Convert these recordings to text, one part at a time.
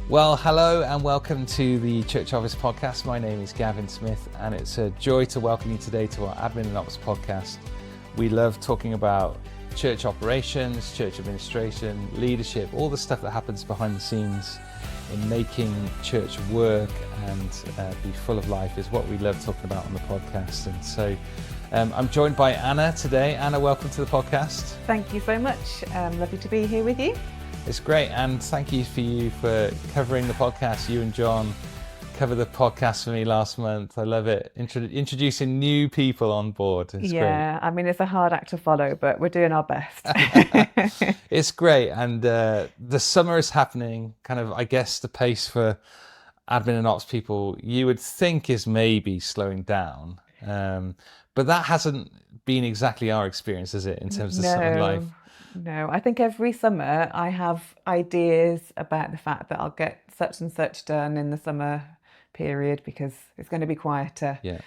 Well, hello and welcome to the Church Office podcast. My name is Gavin Smith and it's a joy to welcome you today to our Admin and Ops podcast. We love talking about church operations, church administration, leadership, all the stuff that happens behind the scenes in making church work and be full of life is what we love talking about on the podcast. And so I'm joined by Anna today. Anna, welcome to the podcast. Thank you so much. Lovely to be here with you. It's great, and thank you for covering the podcast. You and John covered the podcast for me last month. I love it. Introducing new people on board. It's great. I mean, it's a hard act to follow, but we're doing our best. It's great, and the summer is happening. Kind of, I guess, the pace for admin and ops people you would think is maybe slowing down, but that hasn't been exactly our experience, is it, in terms of summer life? No, I think every summer I have ideas about the fact that I'll get such and such done in the summer period because it's going to be quieter. Yeah.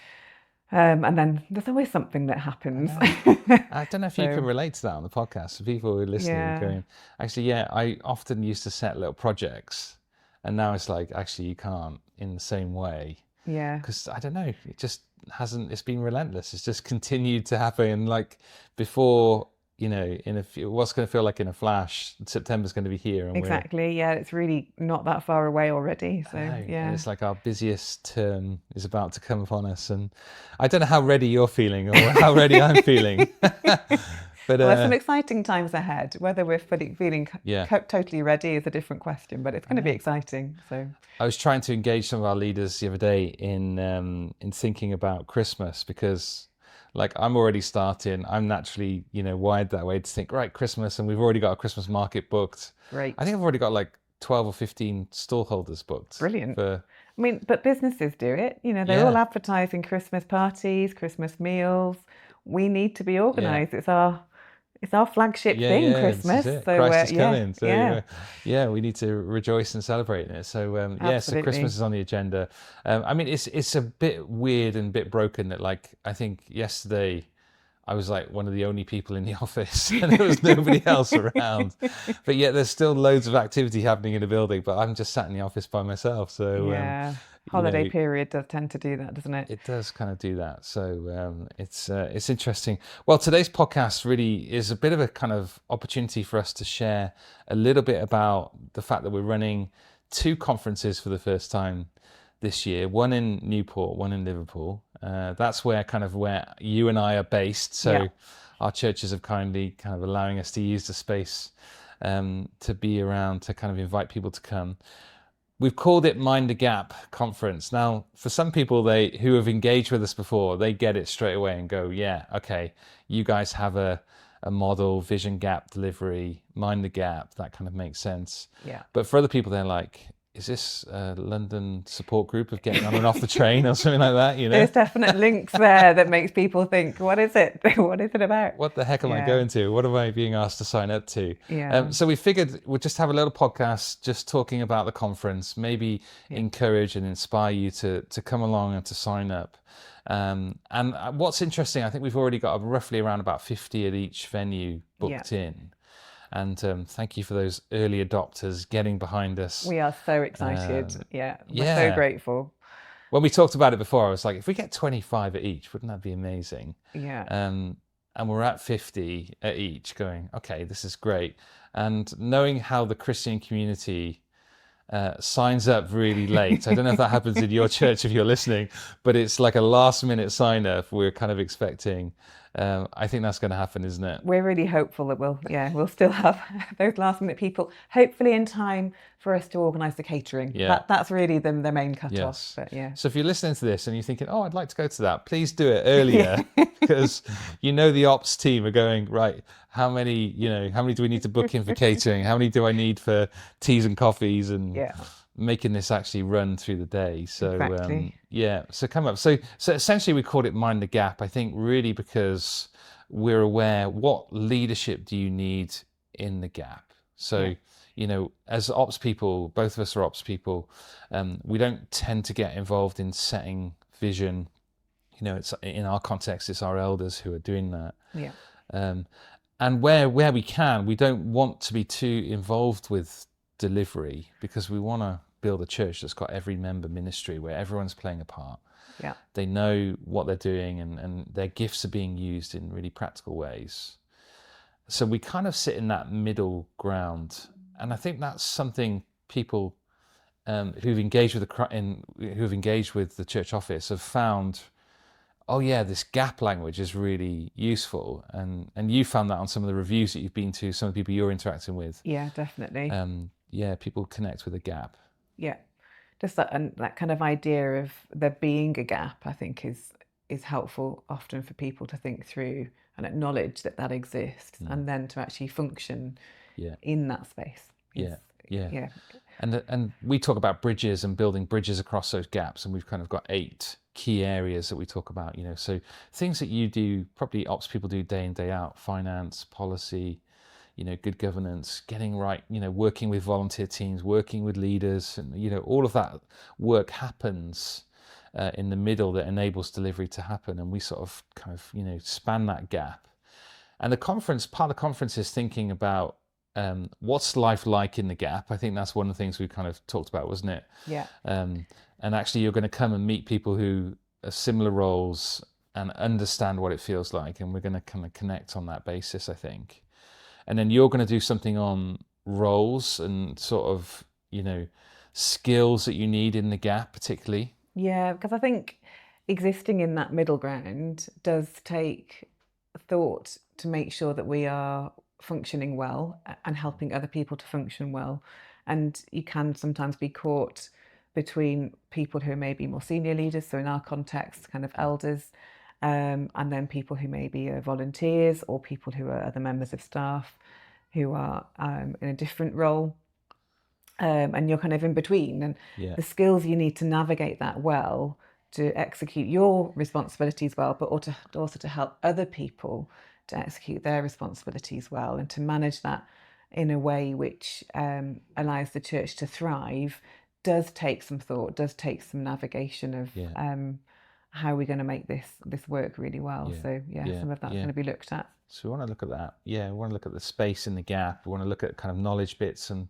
And then there's always something that happens. I don't know if you can relate to that on the podcast. For people who are listening, going, actually, I often used to set little projects, and now it's like, actually, you can't in the same way. Yeah. Because I don't know, it just hasn't. It's been relentless. It's just continued to happen. Like before. You know, what's going to feel like in a flash, September's going to be here. And exactly, it's really not that far away already. So, and it's like our busiest term is about to come upon us. And I don't know how ready you're feeling or how ready I'm feeling. But there's some exciting times ahead. Whether we're feeling totally ready is a different question, but it's going to be exciting. So I was trying to engage some of our leaders the other day in thinking about Christmas because... Like I'm already starting. I'm naturally, wired that way to think, right, Christmas, and we've already got a Christmas market booked. Great. I think I've already got like 12 or 15 stall holders booked. Brilliant. I mean, but businesses do it. They're all advertising Christmas parties, Christmas meals. We need to be organised. It's our flagship thing, Christmas. This is it. So Christ is coming. So we need to rejoice and celebrate it. So so Christmas is on the agenda. I mean, it's a bit weird and a bit broken that, like, I think yesterday I was like one of the only people in the office and there was nobody else around. But yet there's still loads of activity happening in the building, but I'm just sat in the office by myself. So holiday period does tend to do that, doesn't it? It does kind of do that. So it's interesting. Well, today's podcast really is a bit of a kind of opportunity for us to share a little bit about the fact that we're running 2 conferences for the first time this year, one in Newport, one in Liverpool. That's where you and I are based. So our churches have kindly kind of allowing us to use the space to be around, to kind of invite people to come. We've called it Mind the Gap Conference. Now, for some people who have engaged with us before, they get it straight away and go, yeah, okay, you guys have a model, vision gap delivery, mind the gap, that kind of makes sense. Yeah. But for other people, they're like, is this a London support group of getting on and off the train or something like that? There's definite links there that makes people think, what is it? What is it about? What the heck am I going to? What am I being asked to sign up to? Yeah. So we figured we'll just have a little podcast just talking about the conference, maybe encourage and inspire you to come along and to sign up. And what's interesting, I think we've already got roughly around about 50 at each venue booked in. And thank you for those early adopters getting behind us. We are so excited. We're so grateful. When we talked about it before, I was like, if we get 25 at each, wouldn't that be amazing? Yeah. And we're at 50 at each going, okay, this is great. And knowing how the Christian community signs up really late. I don't know if that happens in your church if you're listening, but it's like a last minute sign up. We're kind of expecting. I think that's going to happen, isn't it? We're really hopeful that we'll still have those last minute people, hopefully in time for us to organise the catering. Yeah. That's really the main cut-off. Yes. But So if you're listening to this and you're thinking, oh, I'd like to go to that, please do it earlier because the ops team are going, right, how many do we need to book in for catering? How many do I need for teas and coffees and making this actually run through the day? So exactly. So come up. So essentially we called it Mind the Gap, I think, really because we're aware, what leadership do you need in the gap? So as ops people, both of us are ops people, we don't tend to get involved in setting vision. It's in our context, it's our elders who are doing that. Yeah. And where we can, we don't want to be too involved with delivery, because we want to build a church that's got every member ministry where everyone's playing a part. Yeah. They know what they're doing, and their gifts are being used in really practical ways. So we kind of sit in that middle ground, and I think that's something people who've engaged with the church office have found. Oh yeah, this gap language is really useful, and you found that on some of the reviews that you've been to, some of the people you're interacting with. Yeah, definitely. People connect with a gap. Yeah, just that kind of idea of there being a gap, I think is helpful often for people to think through and acknowledge that exists, and then to actually function in that space. Yeah. And we talk about bridges and building bridges across those gaps, and we've kind of got 8 key areas that we talk about, so things that you do, probably ops people do day in, day out: finance, policy, good governance, getting right, working with volunteer teams, working with leaders, and all of that work happens in the middle that enables delivery to happen. And we sort of kind of span that gap. And part of the conference is thinking about what's life like in the gap. I think that's one of the things we kind of talked about, wasn't it? Yeah. And actually you're going to come and meet people who are similar roles and understand what it feels like, and we're going to kind of connect on that basis, I think. And then you're going to do something on roles and sort of, skills that you need in the gap, particularly. Yeah, because I think existing in that middle ground does take thought to make sure that we are functioning well and helping other people to function well. And you can sometimes be caught between people who may be more senior leaders, so in our context, kind of elders, and then people who maybe are volunteers, or people who are other members of staff who are in a different role, and you're kind of in between, and the skills you need to navigate that well, to execute your responsibilities well, but also to help other people to execute their responsibilities well, and to manage that in a way which allows the church to thrive, does take some thought, does take some navigation of how we're going to make this work really well. So some of that's going to be looked at. So we want to look at that. We want to look at the space in the gap. We want to look at kind of knowledge bits, and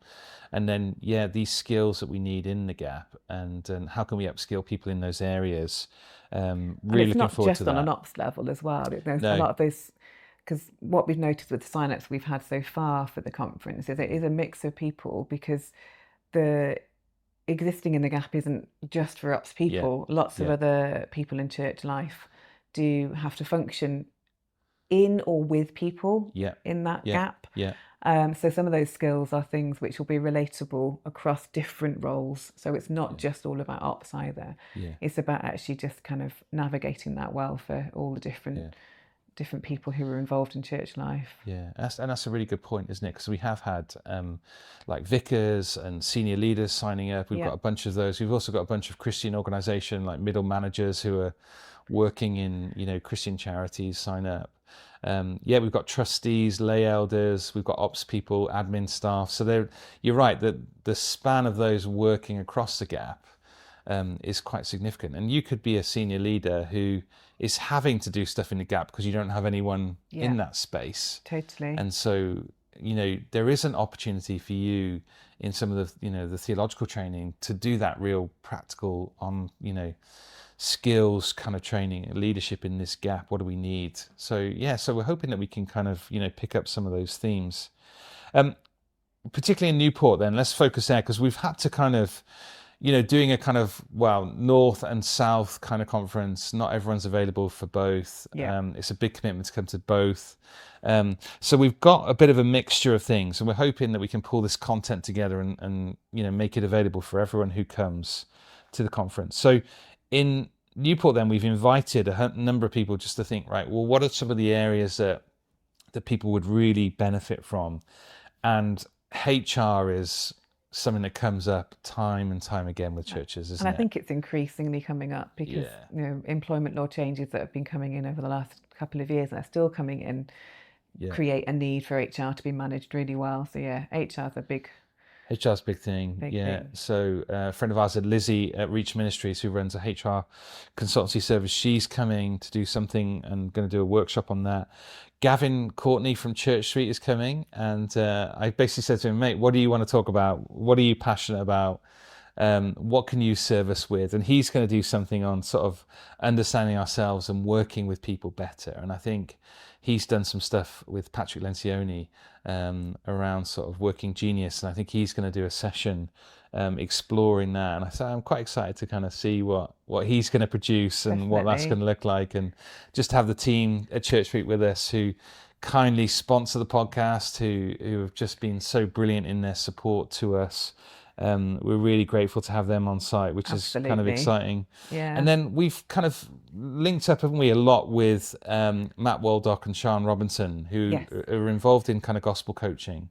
then these skills that we need in the gap, and how can we upskill people in those areas. Really looking forward to that. It's not just on an ops level as well. There's a lot of those, because what we've noticed with the sign-ups we've had so far for the conference is it is a mix of people, because the existing in the gap isn't just for ops people. Lots of other people in church life do have to function in or with people in that gap. So some of those skills are things which will be relatable across different roles. So it's not just all about ops either. It's about actually just kind of navigating that well for all the different people who are involved in church life. That's a really good point, isn't it? Because we have had like vicars and senior leaders signing up. We've got a bunch of those. We've also got a bunch of Christian organisation, like middle managers who are working in Christian charities sign up. We've got trustees, lay elders, we've got ops people, admin staff. So you're right, that the span of those working across the gap is quite significant. And you could be a senior leader who is having to do stuff in the gap because you don't have anyone in that space. Totally. And so, there is an opportunity for you in some of the, the theological training to do that real practical on, skills kind of training, leadership in this gap. What do we need? So we're hoping that we can kind of, pick up some of those themes. Particularly in Newport then, let's focus there, because we've had to kind of, doing a kind of, north and south kind of conference. Not everyone's available for both. It's a big commitment to come to both. So we've got a bit of a mixture of things, and we're hoping that we can pull this content together and make it available for everyone who comes to the conference. So in Newport then, we've invited a number of people just to think, right, well, what are some of the areas that people would really benefit from? And HR is something that comes up time and time again with churches, isn't it? And I think it's increasingly coming up because employment law changes that have been coming in over the last couple of years and are still coming in create a need for HR to be managed really well. So HR is a big HR's a big thing. Big Yeah. thing. So a friend of ours, Lizzie at Reach Ministries, who runs a HR consultancy service, she's coming to do something and going to do a workshop on that. Gavin Courtney from Church Street is coming, and I basically said to him, mate, what do you want to talk about? What are you passionate about? What can you serve us with? And he's going to do something on sort of understanding ourselves and working with people better. And I think he's done some stuff with Patrick Lencioni around sort of working genius. And I think he's going to do a session exploring that. And I'm quite excited to kind of see what he's going to produce and what that's going to look like. And just have the team at Church Street with us who kindly sponsor the podcast, who have just been so brilliant in their support to us. We're really grateful to have them on site, which is kind of exciting. Yeah. And then we've kind of linked up, haven't we, a lot with Matt Waldock and Sean Robinson, who are involved in kind of gospel coaching.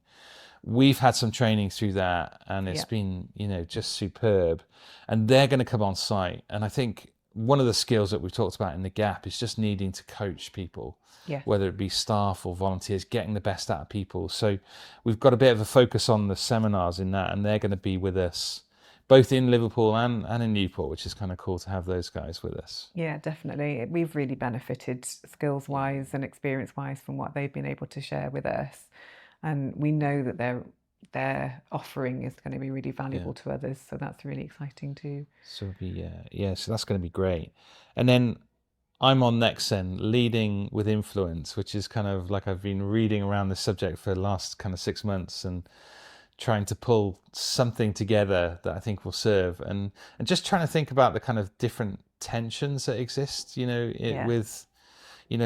We've had some training through that, and it's been, just superb. And they're going to come on site. And I think one of the skills that we've talked about in the Gap is just needing to coach people, whether it be staff or volunteers, getting the best out of people. So we've got a bit of a focus on the seminars in that, and they're going to be with us both in Liverpool and in Newport, which is kind of cool to have those guys with us. Yeah, definitely. We've really benefited skills-wise and experience-wise from what they've been able to share with us. And we know that their offering is going to be really valuable to others. So that's really exciting too. So so that's going to be great. And then I'm on next then, leading with influence, which is kind of like I've been reading around this subject for the last kind of 6 months and trying to pull something together that I think will serve, and just trying to think about the kind of different tensions that exist, with,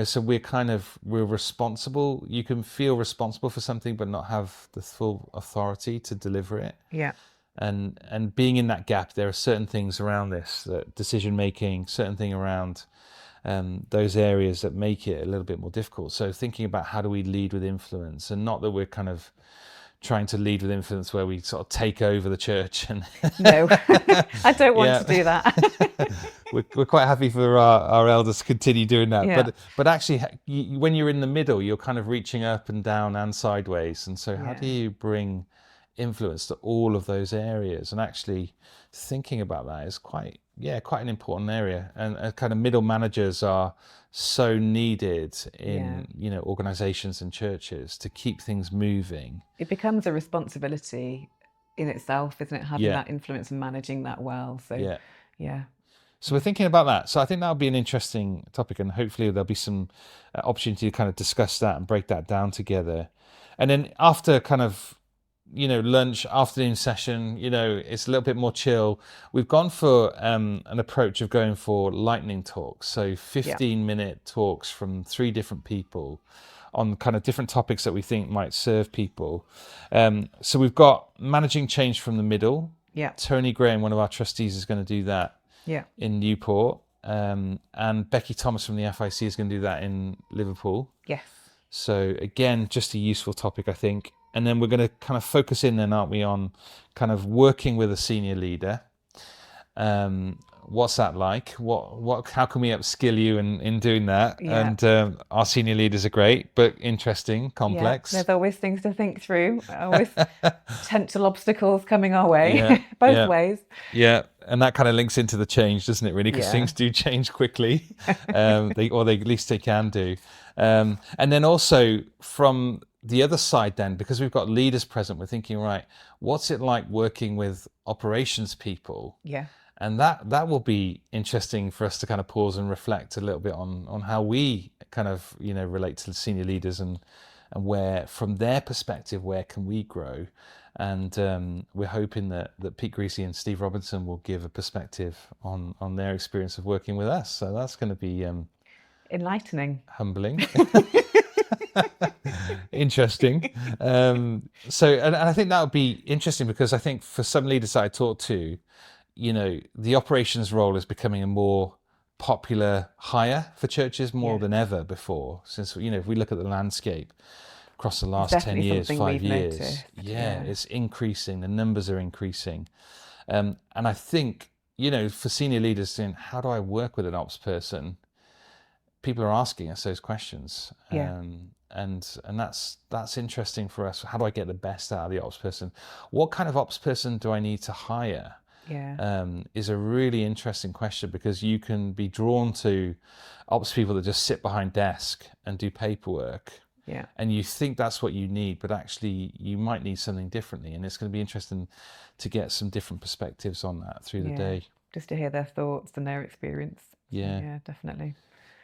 so we're responsible. You can feel responsible for something, but not have the full authority to deliver it. Yeah. And being in that gap, there are certain things around this, decision making, certain thing around those areas that make it a little bit more difficult. So thinking about how do we lead with influence, and not that we're kind of trying to lead with influence where we sort of take over the church. And no, I don't want to do that. We're quite happy for our elders to continue doing that. But actually, when you're in the middle, you're kind of reaching up and down and sideways. And so how do you bring influence to all of those areas? And actually thinking about that is quite an important area. And kind of middle managers are so needed in organizations and churches to keep things moving. It becomes a responsibility in itself, isn't it, having that influence and managing that well? So so we're thinking about that. So I think that'll be an interesting topic, and hopefully there'll be some opportunity to kind of discuss that and break that down together. And then after kind of lunch, afternoon session, it's a little bit more chill. We've gone for an approach of going for lightning talks. So 15-minute talks from 3 different people on kind of different topics that we think might serve people. So we've got managing change from the middle. Yeah. Tony Graham, one of our trustees, is going to do that in Newport. And Becky Thomas from the FIC is going to do that in Liverpool. Yes. So again, just a useful topic, I think. And then we're going to kind of focus in then, aren't we, on kind of working with a senior leader. What's that like? How can we upskill you in doing that? Yeah. And our senior leaders are great, but interesting, complex. There's always things to think through, always potential obstacles coming our way, both ways. Yeah, and that kind of links into the change, doesn't it, really? Because things do change quickly, at least they can do. And then also from the other side then, because we've got leaders present, we're thinking, right, what's it like working with operations people? Yeah. And that will be interesting for us to kind of pause and reflect a little bit on how we kind of, relate to the senior leaders and where, from their perspective, where can we grow? And we're hoping that Pete Greasy and Steve Robinson will give a perspective on their experience of working with us. So that's going to be enlightening, humbling. Interesting. So I think that would be interesting, because I think for some leaders that I talk to, the operations role is becoming a more popular hire for churches more than ever before. Since, if we look at the landscape across the last 10 years, 5 years, it's increasing. The numbers are increasing. And I think, for senior leaders saying, how do I work with an ops person? people are asking us those questions. Yeah. And that's interesting for us. How do I get the best out of the ops person? What kind of ops person do I need to hire? Yeah. Is a really interesting question, because you can be drawn to ops people that just sit behind desk and do paperwork, Yeah. and you think that's what you need, but actually you might need something differently. And it's going to be interesting to get some different perspectives on that through the Yeah. day. Just to hear their thoughts and their experience. So, Yeah. yeah, definitely.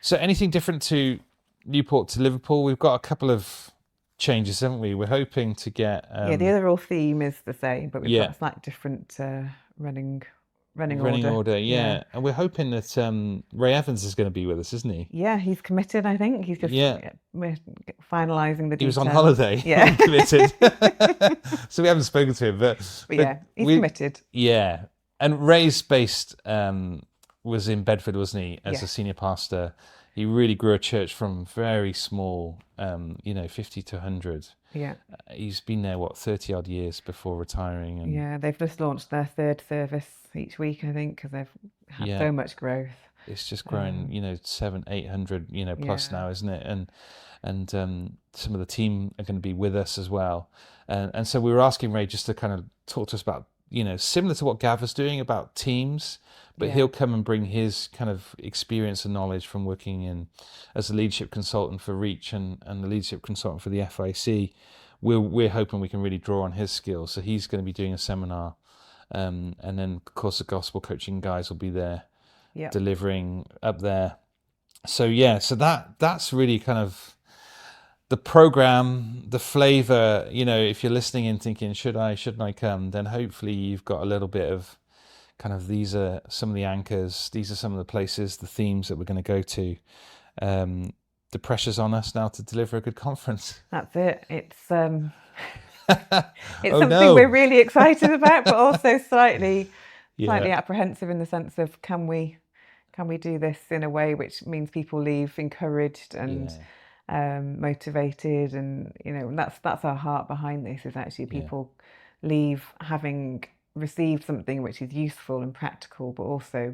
So anything different to Newport to Liverpool? We've got a couple of changes, haven't we? We're hoping to get Yeah, the overall theme is the same, but we've yeah. got a slight different running running order. Yeah. And we're hoping that Ray Evans is going to be with us, isn't he? Yeah, he's committed, I think. He's just we're finalising the details. He was on holiday. Yeah. Committed. So we haven't spoken to him, but yeah, he's committed. Yeah. And Ray's based was in Bedford, wasn't he, as a senior pastor. He really grew a church from very small, 50 to 100. Yeah. He's been there, 30 odd years before retaring. And yeah, they've just launched their third service each week, I think, because they've had so much growth. It's just grown, 700-800, plus now, isn't it? And some of the team are going to be with us as well. And so we were asking Ray just to kind of talk to us about, similar to what Gav was doing about teams, but he'll come and bring his kind of experience and knowledge from working as a leadership consultant for Reach and the leadership consultant for the FIC. We're hoping we can really draw on his skills. So he's going to be doing a seminar, and then of course the gospel coaching guys will be there delivering up there. So that's really kind of the program, the flavor. If you're listening and thinking, shouldn't I come, then hopefully you've got a little bit of kind of, these are some of the anchors, these are some of the places, the themes that we're going to go to. The pressure's on us now to deliver a good conference. That's it. It's something we're really excited about, but also slightly apprehensive in the sense of, can we do this in a way which means people leave encouraged and motivated, and that's our heart behind this, is actually people leave having received something which is useful and practical, but also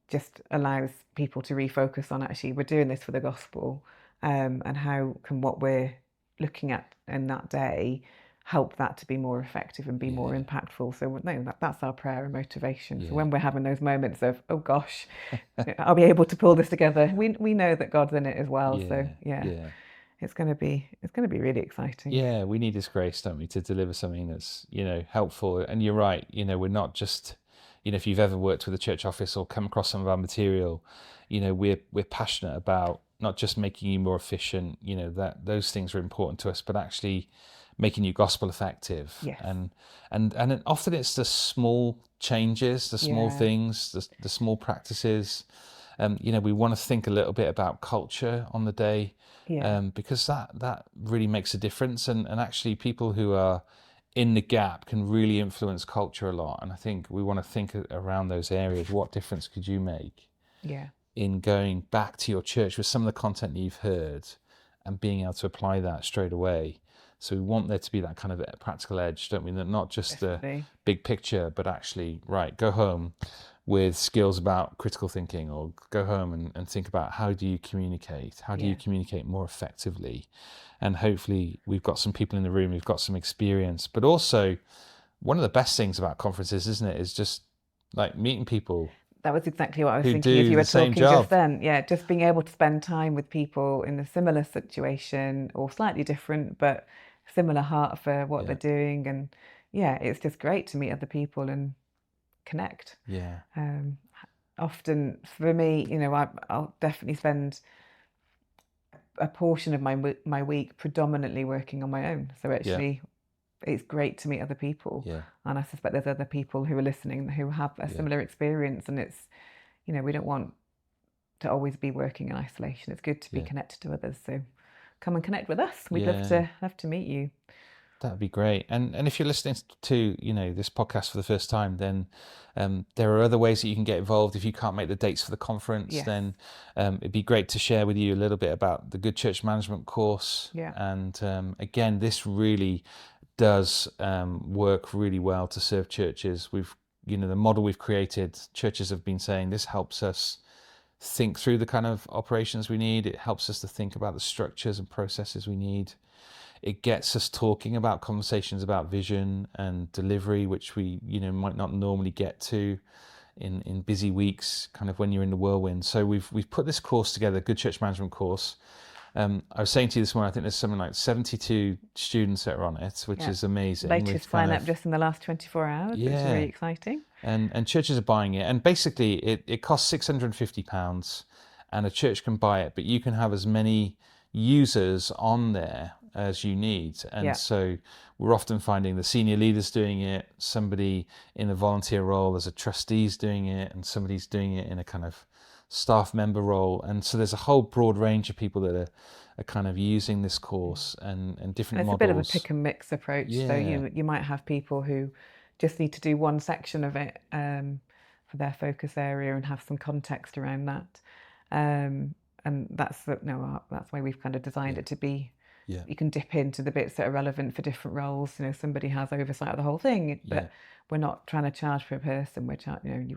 just allows people to refocus on, actually, we're doing this for the gospel, and how can what we're looking at in that day help that to be more effective and be more impactful. So that's our prayer and motivation. So when we're having those moments of, oh gosh, I'll be able to pull this together, we know that God's in it as well. It's going to be really exciting. Yeah, we need His grace, don't we, to deliver something that's helpful. And you're right, we're not just, if you've ever worked with a church office or come across some of our material, we're passionate about not just making you more efficient. That those things are important to us, but actually making you gospel effective. Yes. And often it's the small changes, the small things, the small practices. We want to think a little bit about culture on the day, because that really makes a difference. And actually people who are in the gap can really influence culture a lot. And I think we want to think around those areas. What difference could you make in going back to your church with some of the content that you've heard and being able to apply that straight away? So we want there to be that kind of practical edge, don't we? That not just the big picture, but actually, go home with skills about critical thinking, or go home and think about, how do you communicate? How do you communicate more effectively? And hopefully we've got some people in the room who've got some experience. But also, one of the best things about conferences, isn't it, is just like meeting people. That was exactly what I was thinking as you were talking just then. Yeah, just being able to spend time with people in a similar situation, or slightly different, but similar heart for what they're doing. And it's just great to meet other people and connect. Often for me, I'll definitely spend a portion of my week predominantly working on my own. So actually it's great to meet other people. And I suspect there's other people who are listening who have a similar experience, and it's, we don't want to always be working in isolation. It's good to be connected to others. So come and connect with us. We'd love to meet you. That'd be great. And if you're listening to this podcast for the first time, then there are other ways that you can get involved. If you can't make the dates for the conference, then it'd be great to share with you a little bit about the Good Church Management course. And again, this really does work really well to serve churches. We've the model we've created, churches have been saying this helps us think through the kind of operations we need. It helps us to think about the structures and processes we need. It gets us talking about conversations about vision and delivery, which we, might not normally get to in busy weeks, kind of when you're in the whirlwind. So we've put this course together, Good Church Management course. I was saying to you this morning, I think there's something like 72 students that are on it, which is amazing. Latest sign up just in the last 24 hours, which is really exciting. And churches are buying it. And basically it costs £650 and a church can buy it, but you can have as many users on there as you need. And so we're often finding the senior leaders doing it, somebody in a volunteer role as a trustee's doing it, and somebody's doing it in a kind of staff member role. And so there's a whole broad range of people that are kind of using this course and different models. It's a bit of a pick and mix approach. So you might have people who just need to do one section of it for their focus area and have some context around that. And that's why we've kind of designed it to be. You can dip into the bits that are relevant for different roles. Somebody has oversight of the whole thing, but we're not trying to charge per person. We're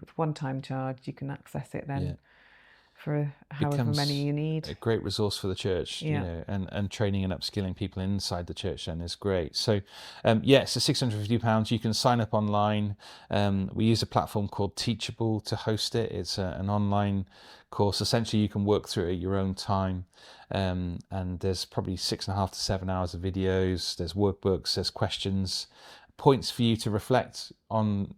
with one-time charge. You can access it then for however many you need. A great resource for the church, and training and upskilling people inside the church then is great. So, so £650. You can sign up online. We use a platform called Teachable to host it. It's an online course. Essentially, you can work through it at your own time. And there's probably 6.5 to 7 hours of videos. There's workbooks. There's questions, points for you to reflect on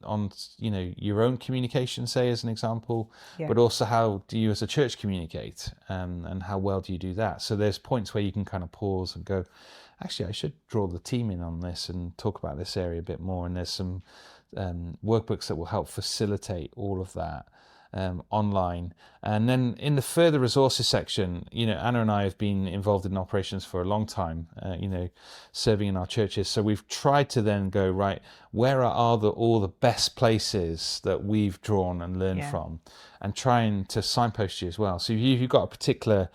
your own communication, say as an example, but also how do you as a church communicate, and how well do you do that. So there's points where you can kind of pause and go, actually I should draw the team in on this and talk about this area a bit more. And there's some workbooks that will help facilitate all of that online. And then in the further resources section, Anna and I have been involved in operations for a long time, serving in our churches. So we've tried to then go, right, where are all the best places that we've drawn and learned from, and trying to signpost you as well. So if you've got a particular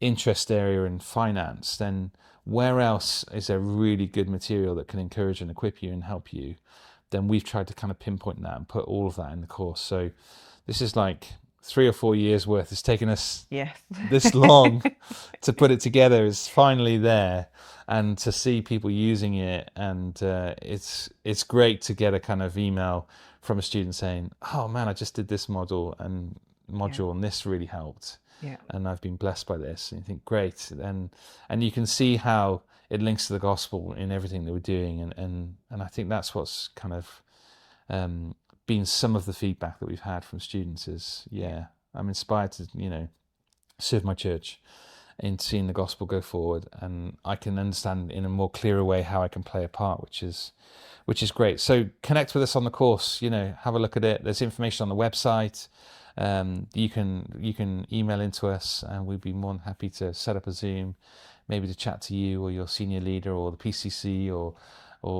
interest area in finance, then where else is there really good material that can encourage and equip you and help you? Then we've tried to kind of pinpoint that and put all of that in the course. So this is like 3 or 4 years worth. It's taken us this long to put it together. It's finally there, and to see people using it, and it's great to get a kind of email from a student saying, "Oh man, I just did this module, and this really helped, and I've been blessed by this." And you think, great, and you can see how it links to the gospel in everything that we're doing, and I think that's what's kind of been some of the feedback that we've had from students is, I'm inspired to, serve my church in seeing the gospel go forward, and I can understand in a more clearer way how I can play a part, which is great. So connect with us on the course, have a look at it. There's information on the website. You can email into us, and we'd be more than happy to set up a Zoom, maybe to chat to you or your senior leader or the PCC or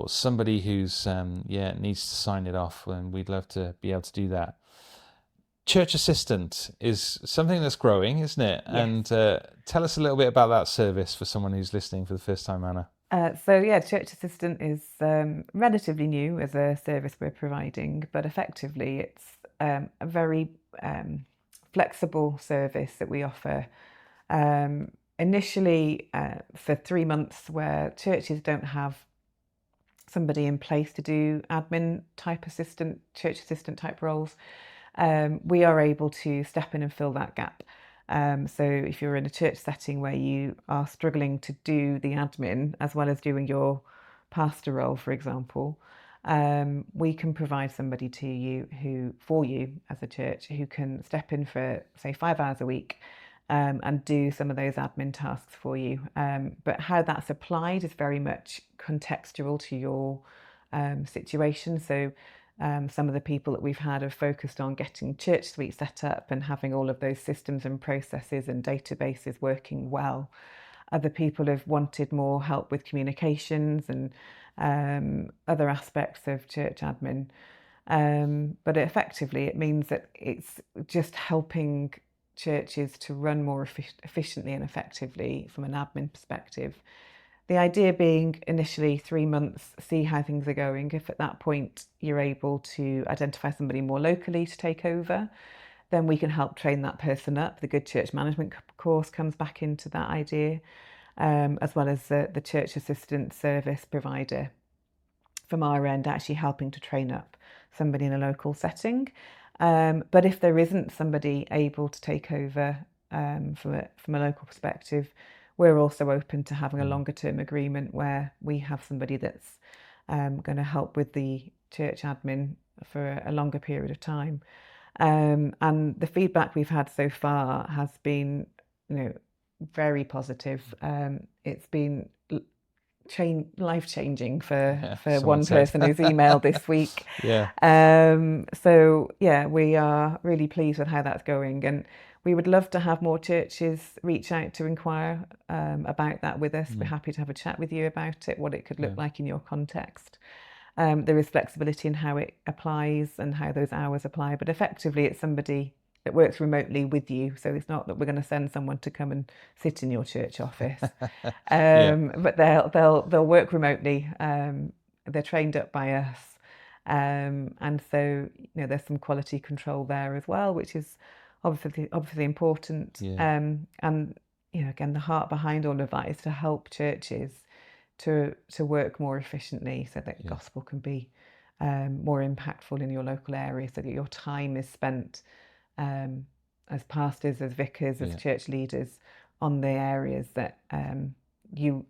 somebody who's needs to sign it off, and we'd love to be able to do that. Church Assistant is something that's growing, isn't it? Yes. And tell us a little bit about that service for someone who's listening for the first time, Anna. Church Assistant is relatively new as a service we're providing, but effectively it's a very flexible service that we offer. Initially for 3 months, where churches don't have somebody in place to do admin type assistant, church assistant type roles, we are able to step in and fill that gap. So if you're in a church setting where you are struggling to do the admin as well as doing your pastor role, for example, we can provide somebody for you as a church who can step in for, say, 5 hours a week and do some of those admin tasks for you. But how that's applied is very much contextual to your situation. So some of the people that we've had have focused on getting Church Suite set up and having all of those systems and processes and databases working well. Other people have wanted more help with communications and other aspects of church admin. But effectively, it means that it's just helping churches to run more efficiently and effectively from an admin perspective. The idea being initially 3 months, see how things are going. If at that point you're able to identify somebody more locally to take over, then we can help train that person up. The Good Church Management course comes back into that idea, as well as the church assistant service provider from our end, actually helping to train up somebody in a local setting. But if there isn't somebody able to take over from a local perspective, we're also open to having a longer term agreement where we have somebody that's going to help with the church admin for a longer period of time. And the feedback we've had so far has been, very positive. It's been life-changing for one person who's emailed this week. So yeah, we are really pleased with how that's going, and we would love to have more churches reach out to inquire about that with us. We're happy to have a chat with you about it, what it could look like in your context. There is flexibility in how it applies and how those hours apply, but effectively it's somebody that works remotely with you. So it's not that we're going to send someone to come and sit in your church office, but they'll work remotely. They're trained up by us, and so there's some quality control there as well, which is obviously important. And again, the heart behind all of that is to help churches to work more efficiently, so that gospel can be more impactful in your local area, so that your time is spent as pastors, as vicars, as church leaders on the areas that you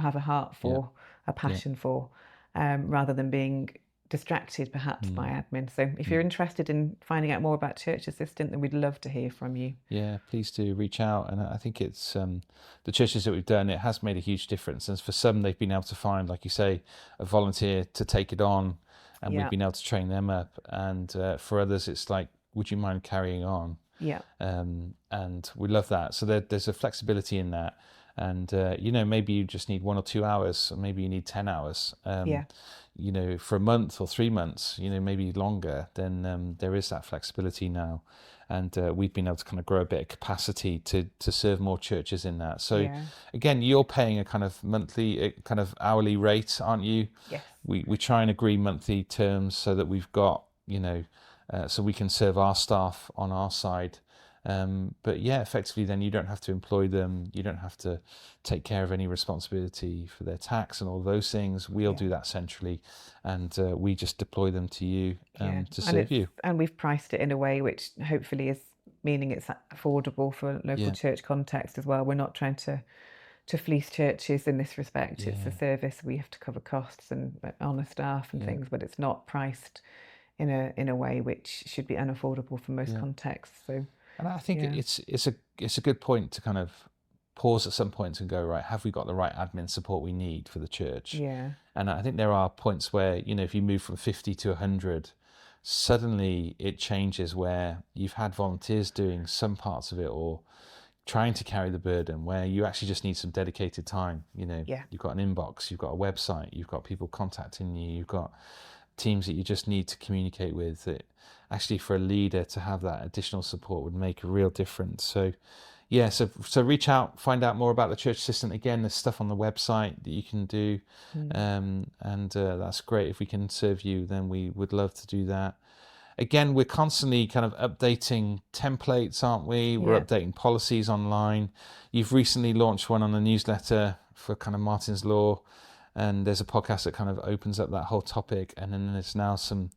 have a heart for, a passion for, rather than being distracted perhaps by admin. So if you're interested in finding out more about Church Assistant, then we'd love to hear from you. Yeah, please do reach out. And I think it's the churches that we've done, it has made a huge difference. And for some, they've been able to find, like you say, a volunteer to take it on, and we've been able to train them up. And for others, it's like, would you mind carrying on? And we love that. So there's a flexibility in that. And maybe you just need 1 or 2 hours, or maybe you need 10 hours. For a month or 3 months, maybe longer. Then there is that flexibility now, and we've been able to kind of grow a bit of capacity to serve more churches in that. So again, you're paying a kind of monthly, kind of hourly rate, aren't you? Yes. We try and agree monthly terms so that we've got so we can serve our staff on our side. But yeah, effectively then you don't have to employ them, you don't have to take care of any responsibility for their tax and all those things. We'll do that centrally, and we just deploy them to you to serve you. And we've priced it in a way which hopefully is meaning it's affordable for local church context as well. We're not trying to fleece churches in this respect. It's a service, we have to cover costs and honour staff and things, but it's not priced in a way which should be unaffordable for most contexts. So, and I think it's a good point to kind of pause at some points and go, right, have we got the right admin support we need for the church? And I think there are points where if you move from 50 to 100, suddenly it changes, where you've had volunteers doing some parts of it or trying to carry the burden, where you actually just need some dedicated time. You've got an inbox, you've got a website, you've got people contacting you, you've got teams that you just need to communicate with. That actually, for a leader to have that additional support would make a real difference. So so reach out, find out more about the Church Assistant. Again, there's stuff on the website that you can do, and that's great. If we can serve you, then we would love to do that. Again, we're constantly kind of updating templates, aren't we? We're updating policies online. You've recently launched one on the newsletter for kind of Martin's Law, and there's a podcast that kind of opens up that whole topic. And then there's now some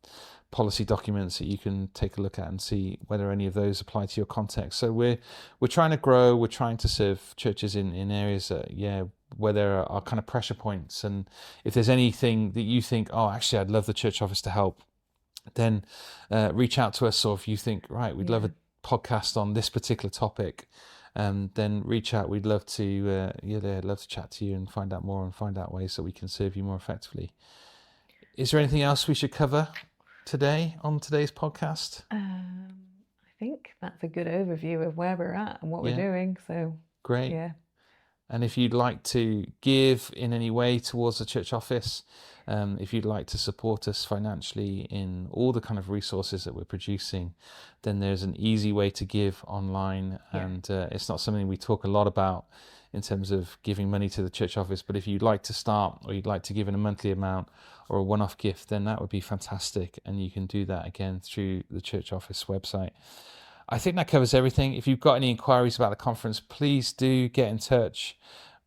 policy documents that you can take a look at and see whether any of those apply to your context. So we're trying to grow. We're trying to serve churches in areas that, where there are kind of pressure points. And if there's anything that you think, oh, actually, I'd love the church office to help, then reach out to us. Or if you think, right, we'd love a podcast on this particular topic, then reach out. We'd love to love to chat to you and find out more and find out ways that we can serve you more effectively. Is there anything else we should cover today on today's podcast? I think that's a good overview of where we're at and what we're doing. So great. And if you'd like to give in any way towards the church office, if you'd like to support us financially in all the kind of resources that we're producing, then there's an easy way to give online. And it's not something we talk a lot about in terms of giving money to the church office. But if you'd like to start, or you'd like to give in a monthly amount or a one-off gift, then that would be fantastic. And you can do that again through the church office website. I think that covers everything. If you've got any inquiries about the conference, please do get in touch.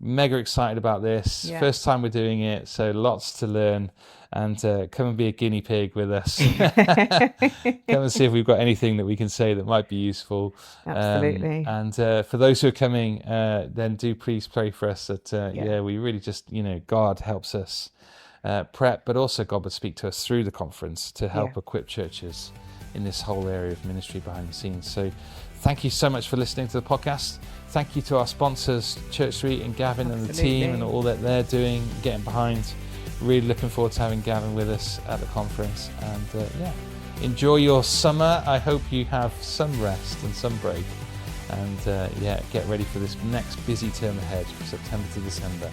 Mega excited about this. Yeah. First time we're doing it, so lots to learn. And come and be a guinea pig with us. Come and see if we've got anything that we can say that might be useful. Absolutely. And for those who are coming, then do please pray for us that, we really just, God helps us prep, but also God would speak to us through the conference to help equip churches in this whole area of ministry behind the scenes. So thank you so much for listening to the podcast. Thank you to our sponsors, Church Street and Gavin and the team and all that they're doing, getting behind. Really looking forward to having Gavin with us at the conference. And enjoy your summer. I hope you have some rest and some break. And get ready for this next busy term ahead from September to December.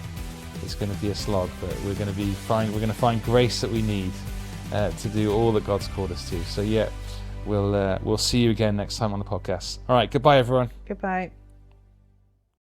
It's going to be a slog, but we're going to find grace that we need to do all that God's called us to. So we'll see you again next time on the podcast. All right, goodbye everyone. Goodbye.